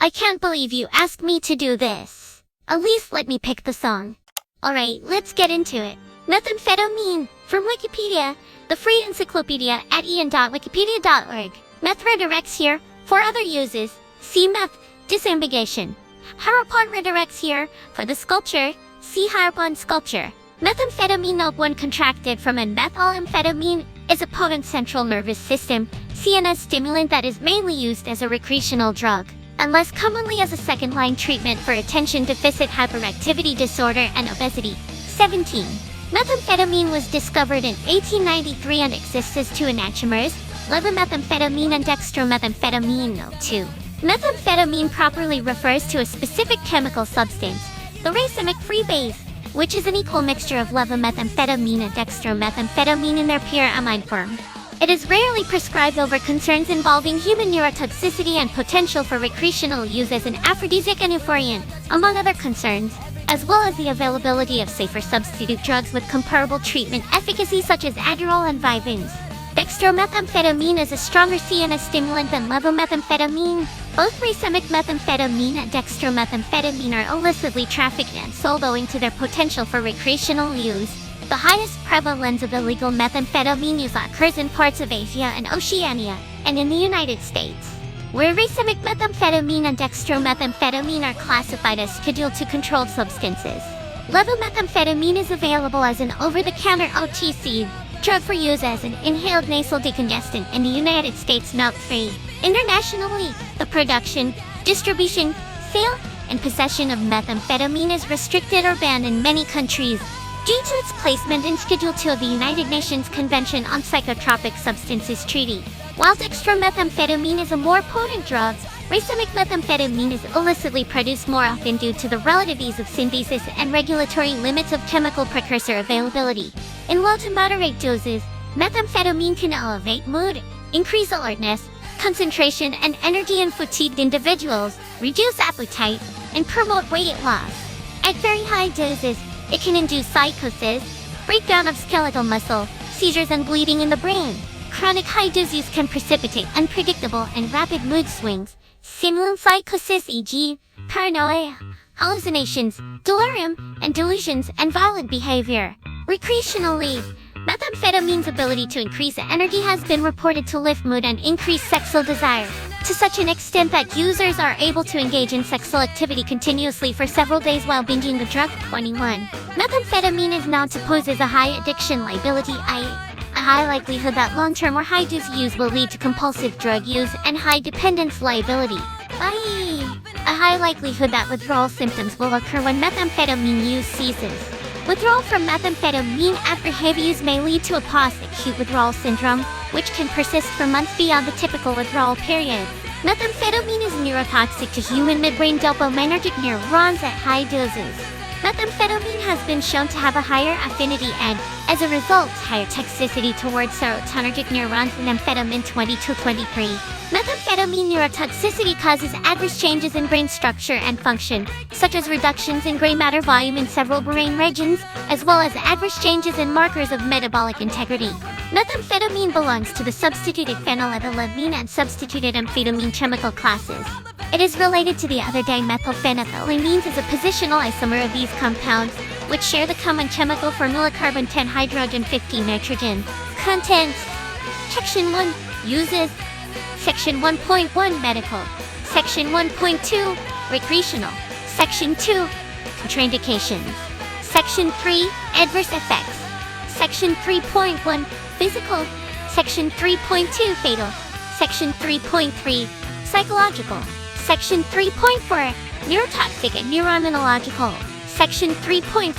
I can't believe you asked me to do this. At least let me pick the song. Alright, let's get into it. Methamphetamine. From Wikipedia, the free encyclopedia at ian.wikipedia.org. Meth redirects here. For other uses, see meth, disambiguation. Harapon redirects here. For the sculpture, see Harapon sculpture. Methamphetamine note 1 contracted from a methylamphetamine is a potent central nervous system, CNS stimulant that is mainly used as a recreational drug, and less commonly as a second-line treatment for attention deficit hyperactivity disorder and obesity. 17. Methamphetamine was discovered in 1893 and exists as two enantiomers, levomethamphetamine and dextromethamphetamine. 2. Methamphetamine properly refers to a specific chemical substance, the racemic free base, which is an equal mixture of levomethamphetamine and dextromethamphetamine in their pure amine form. It is rarely prescribed over concerns involving human neurotoxicity and potential for recreational use as an aphrodisiac and euphoriant, among other concerns, as well as the availability of safer substitute drugs with comparable treatment efficacy such as Adderall and Vyvanse. Dextromethamphetamine is a stronger CNS stimulant than levomethamphetamine. Both racemic methamphetamine and dextromethamphetamine are illicitly trafficked and sold owing to their potential for recreational use. The highest prevalence of illegal methamphetamine use occurs in parts of Asia and Oceania, and in the United States, where racemic methamphetamine and dextromethamphetamine are classified as Schedule II controlled substances. Levomethamphetamine is available as an over-the-counter OTC drug for use as an inhaled nasal decongestant in the United States. Note 3. Internationally, the production, distribution, sale, and possession of methamphetamine is restricted or banned in many countries due to its placement in Schedule II of the United Nations Convention on Psychotropic Substances Treaty. While dextromethamphetamine is a more potent drug, racemic methamphetamine is illicitly produced more often due to the relative ease of synthesis and regulatory limits of chemical precursor availability. In low to moderate doses, methamphetamine can elevate mood, increase alertness, concentration and energy in fatigued individuals, reduce appetite, and promote weight loss. At very high doses, it can induce psychosis, breakdown of skeletal muscle, seizures and bleeding in the brain. Chronic high dose use can precipitate unpredictable and rapid mood swings, stimulant psychosis e.g., paranoia, hallucinations, delirium, and delusions, and violent behavior. Recreationally, methamphetamine's ability to increase energy has been reported to lift mood and increase sexual desire. to such an extent that users are able to engage in sexual activity continuously for several days while binging the drug. 21. Methamphetamine is known to pose as a high addiction liability, i.e., a high likelihood that long-term or high-dose use will lead to compulsive drug use and high dependence liability, i.e., a high likelihood that withdrawal symptoms will occur when methamphetamine use ceases. Withdrawal from methamphetamine after heavy use may lead to a post-acute withdrawal syndrome, which can persist for months beyond the typical withdrawal period. Methamphetamine is neurotoxic to human midbrain dopaminergic neurons at high doses. Methamphetamine has been shown to have a higher affinity and, as a result, higher toxicity towards serotonergic neurons than amphetamine. 22-23. Methamphetamine neurotoxicity causes adverse changes in brain structure and function, such as reductions in gray matter volume in several brain regions, as well as adverse changes in markers of metabolic integrity. Methamphetamine belongs to the substituted phenylethylamine and substituted amphetamine chemical classes. It is related to the other dimethylphenethylamines as a positional isomer of these compounds, which share the common chemical formula carbon-10 hydrogen 15 nitrogen. Contents. Section 1. Uses. Section 1.1 Medical. Section 1.2 Recreational. Section 2 Contraindications. Section 3 Adverse Effects. Section 3.1 Physical. Section 3.2 Fatal. Section 3.3 Psychological. Section 3.4 Neurotoxic and Neuroimmunological. Section 3.5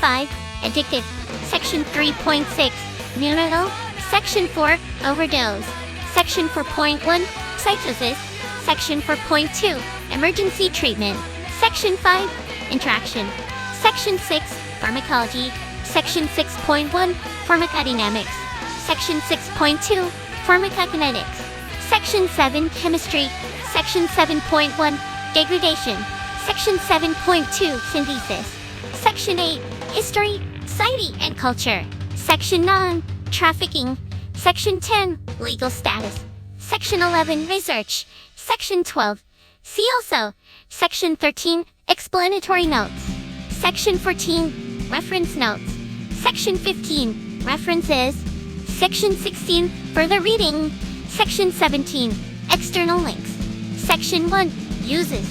Addictive. Section 3.6 Neonatal. Section 4 Overdose. Section 4.1 Psychosis. Section 4.2 Emergency Treatment. Section 5 Interaction. Section 6 Pharmacology. Section 6.1 Pharmacodynamics. Section 6.2 Pharmacokinetics. Section 7 Chemistry. Section 7.1 Degradation. Section 7.2 Synthesis. Section 8 History, Society, and Culture. Section 9 Trafficking. Section 10 Legal Status. Section 11 Research. Section 12 See also. Section 13 Explanatory Notes. Section 14 Reference Notes. Section 15 References. Section 16 Further reading. Section 17 External links. Section 1 Uses.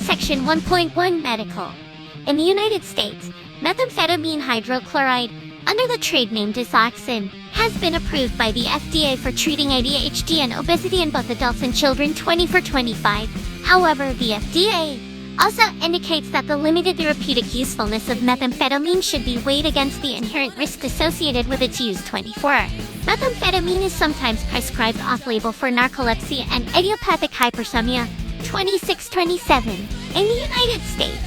Section 1.1 Medical. In the United States, methamphetamine hydrochloride, under the trade name Disoxin, has been approved by the FDA for treating ADHD and obesity in both adults and children 20-25. However, the FDA also indicates that the limited therapeutic usefulness of methamphetamine should be weighed against the inherent risk associated with its use. 24. Methamphetamine is sometimes prescribed off-label for narcolepsy and idiopathic hypersomnia. 26-27. In the United States,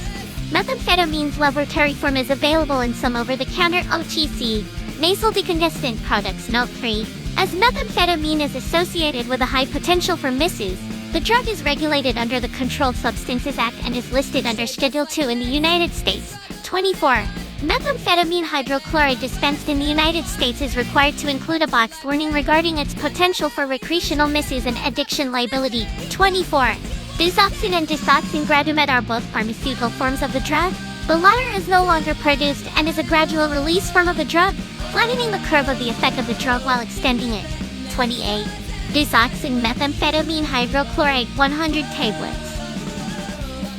methamphetamine's laboratory form is available in some over-the-counter OTC nasal decongestant products. Note 3. As methamphetamine is associated with a high potential for misuse, the drug is regulated under the Controlled Substances Act and is listed under Schedule 2 in the United States. 24. Methamphetamine hydrochloride dispensed in the United States is required to include a boxed warning regarding its potential for recreational misuse and addiction liability. 24. Disoxin and Disoxin Gradumet are both pharmaceutical forms of the drug. The latter is no longer produced and is a gradual release form of the drug, flattening the curve of the effect of the drug while extending it. 28. Disoxin methamphetamine hydrochloride 100 tablets.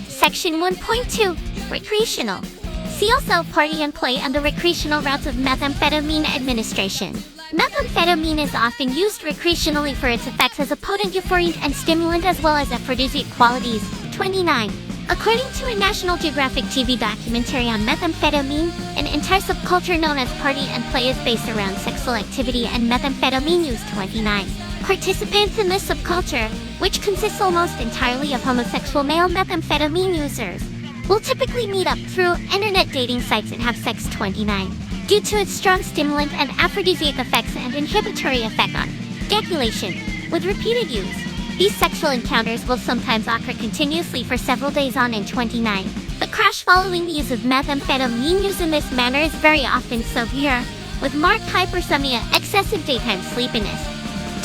Section 1.2 Recreational. See also Party and Play under recreational routes of methamphetamine administration. Methamphetamine is often used recreationally for its effects as a potent euphoriant and stimulant as well as aphrodisiac qualities. 29. According to a National Geographic TV documentary on methamphetamine, an entire subculture known as Party and Play is based around sexual activity and methamphetamine use. 29. Participants in this subculture, which consists almost entirely of homosexual male methamphetamine users, will typically meet up through internet dating sites and have sex. 29. Due to its strong stimulant and aphrodisiac effects and inhibitory effect on ejaculation, with repeated use, these sexual encounters will sometimes occur continuously for several days on. In 29. The crash following the use of methamphetamine used in this manner is very often severe, with marked hypersomnia, excessive daytime sleepiness.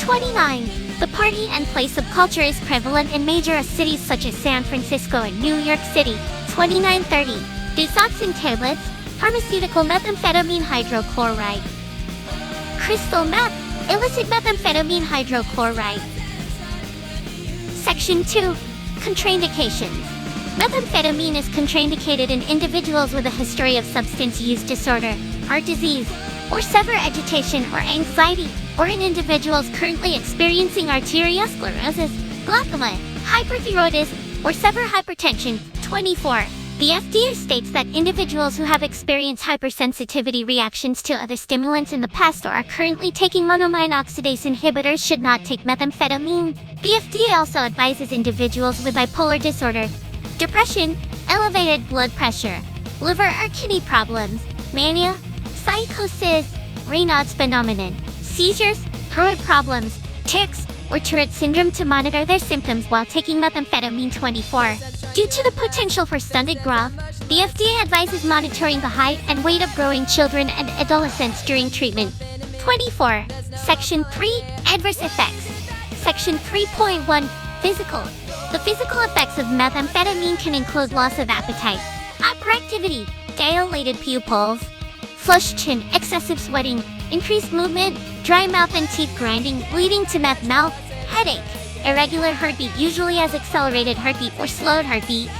29. The Party and Play subculture is prevalent in major cities such as San Francisco and New York City. 29-30. Disoxin tablets, pharmaceutical methamphetamine hydrochloride. Crystal meth, illicit methamphetamine hydrochloride. Section 2. Contraindications. Methamphetamine is contraindicated in individuals with a history of substance use disorder, heart disease, or severe agitation or anxiety, or in individuals currently experiencing arteriosclerosis, glaucoma, hyperthyroidism, or severe hypertension. 24. The FDA states that individuals who have experienced hypersensitivity reactions to other stimulants in the past or are currently taking monoamine oxidase inhibitors should not take methamphetamine. The FDA also advises individuals with bipolar disorder, depression, elevated blood pressure, liver or kidney problems, mania, psychosis, Raynaud's phenomenon, seizures, thyroid problems, tics, or Tourette syndrome to monitor their symptoms while taking methamphetamine. 24. Due to the potential for stunted growth, the FDA advises monitoring the height and weight of growing children and adolescents during treatment. 24. Section 3. Adverse effects. Section 3.1. Physical. The physical effects of methamphetamine can include loss of appetite, hyperactivity, dilated pupils, flushed chin, excessive sweating, increased movement, dry mouth and teeth grinding, leading to meth mouth, headache, irregular heartbeat usually as accelerated heartbeat or slowed heartbeat,